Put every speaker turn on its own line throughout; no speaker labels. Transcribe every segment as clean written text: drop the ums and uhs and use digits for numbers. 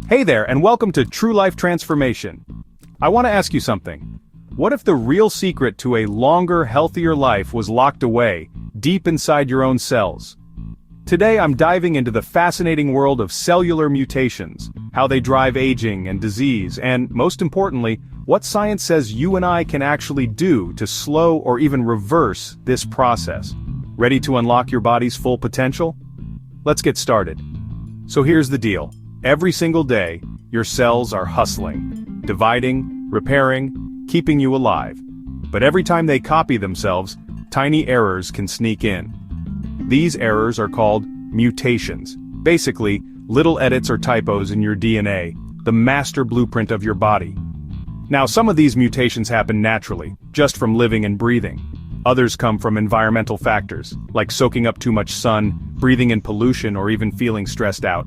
Hey there, and welcome to True Life Transformation. I want to ask you something. What if the real secret to a longer, healthier life was locked away, deep inside your own cells? Today I'm diving into the fascinating world of cellular mutations, how they drive aging and disease, and, most importantly, what science says you and I can actually do to slow or even reverse this process. Ready to unlock your body's full potential? Let's get started. So here's the deal. Every single day, your cells are hustling, dividing, repairing, keeping you alive. But every time they copy themselves, tiny errors can sneak in. These errors are called mutations. Basically, little edits or typos in your DNA, the master blueprint of your body. Now, some of these mutations happen naturally, just from living and breathing. Others come from environmental factors, like soaking up too much sun, breathing in pollution, or even feeling stressed out.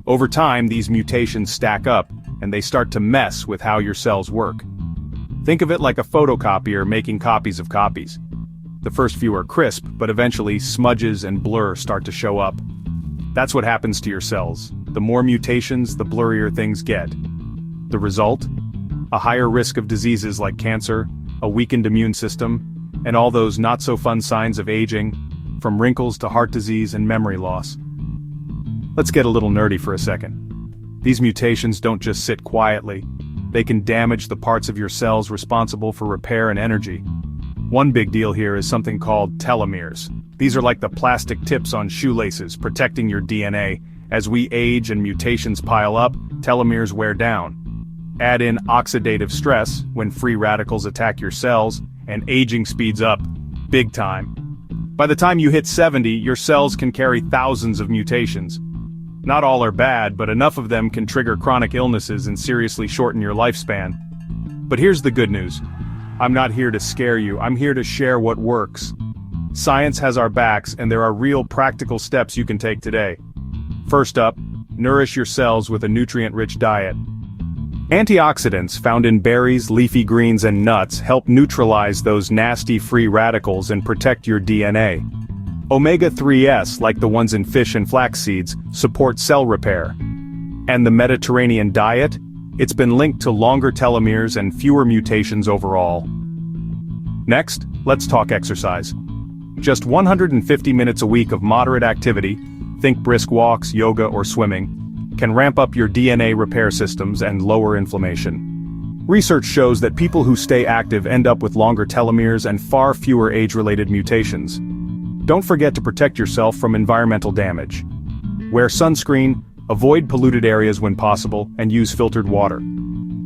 Over time, these mutations stack up, and they start to mess with how your cells work. Think of it like a photocopier making copies of copies. The first few are crisp, but eventually smudges and blur start to show up. That's what happens to your cells. The more mutations, the blurrier things get. The result? A higher risk of diseases like cancer, a weakened immune system, and all those not-so-fun signs of aging, from wrinkles to heart disease and memory loss. Let's get a little nerdy for a second. These mutations don't just sit quietly. They can damage the parts of your cells responsible for repair and energy. One big deal here is something called telomeres. These are like the plastic tips on shoelaces, protecting your DNA. As we age and mutations pile up, telomeres wear down. Add in oxidative stress, when free radicals attack your cells, and aging speeds up, big time. By the time you hit 70, your cells can carry thousands of mutations. Not all are bad, but enough of them can trigger chronic illnesses and seriously shorten your lifespan. But here's the good news. I'm not here to scare you, I'm here to share what works. Science has our backs, and there are real practical steps you can take today. First up, nourish your cells with a nutrient-rich diet. Antioxidants found in berries, leafy greens, and nuts help neutralize those nasty free radicals and protect your DNA. Omega-3s, like the ones in fish and flax seeds, support cell repair. And the Mediterranean diet? It's been linked to longer telomeres and fewer mutations overall. Next, let's talk exercise. Just 150 minutes a week of moderate activity, think brisk walks, yoga, or swimming, can ramp up your DNA repair systems and lower inflammation. Research shows that people who stay active end up with longer telomeres and far fewer age-related mutations. Don't forget to protect yourself from environmental damage. Wear sunscreen, avoid polluted areas when possible, and use filtered water.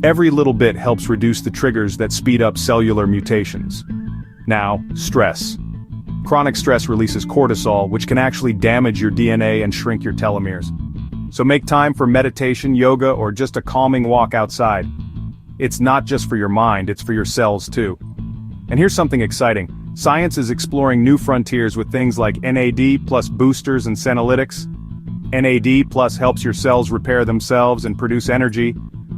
Every little bit helps reduce the triggers that speed up cellular mutations. Now, stress. Chronic stress releases cortisol, which can actually damage your DNA and shrink your telomeres. So make time for meditation, yoga, or just a calming walk outside. It's not just for your mind, it's for your cells too. And here's something exciting. Science is exploring new frontiers with things like NAD plus boosters and senolytics. NAD plus helps your cells repair themselves and produce energy,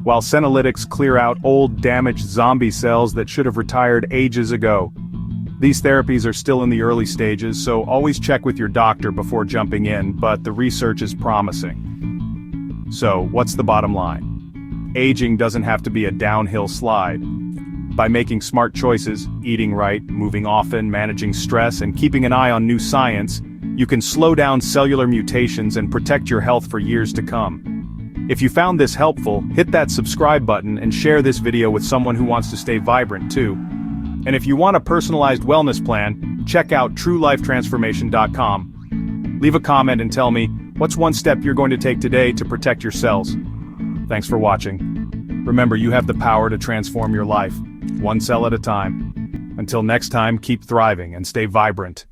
while senolytics clear out old, damaged zombie cells that should have retired ages ago. These therapies are still in the early stages, so always check with your doctor before jumping in, but the research is promising. So, what's the bottom line? Aging doesn't have to be a downhill slide. By making smart choices, eating right, moving often, managing stress, and keeping an eye on new science, you can slow down cellular mutations and protect your health for years to come. If you found this helpful, hit that subscribe button and share this video with someone who wants to stay vibrant too. And if you want a personalized wellness plan, check out truelifetransformation.com. Leave a comment and tell me, what's one step you're going to take today to protect your cells? Thanks for watching. Remember, you have the power to transform your life, one cell at a time. Until next time, keep thriving and stay vibrant.